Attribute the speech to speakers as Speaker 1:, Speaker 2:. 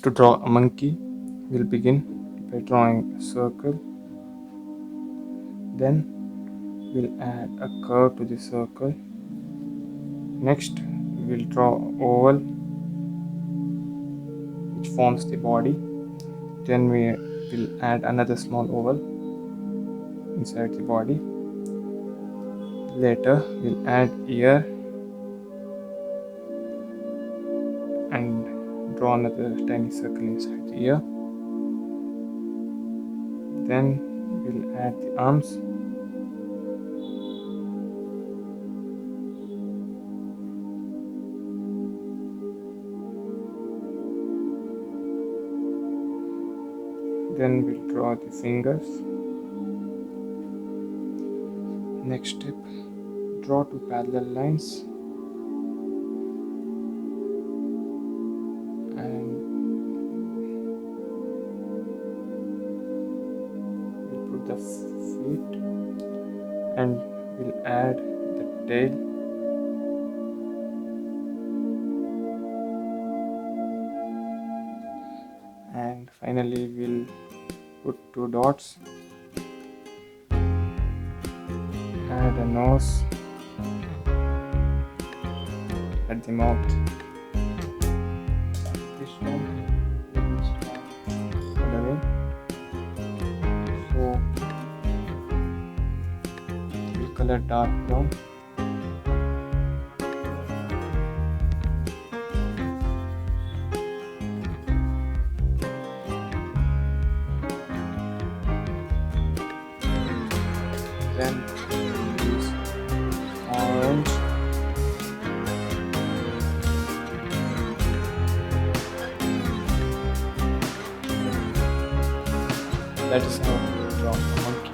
Speaker 1: To draw a monkey, we'll begin by drawing a circle. Then we'll add a curve to the circle. Next, we'll draw an oval which forms the body. Then we will add another small oval inside the body. Later, we'll add ear and draw another tiny circle inside the ear. Then we'll add the arms. Then we'll draw the fingers. Next step, draw two parallel lines and we'll put the feet and we'll add the tail. And finally we'll put two dots, add a nose at the mouth. This one will start coloring. So we'll color dark brown. Then use orange. That is how we draw.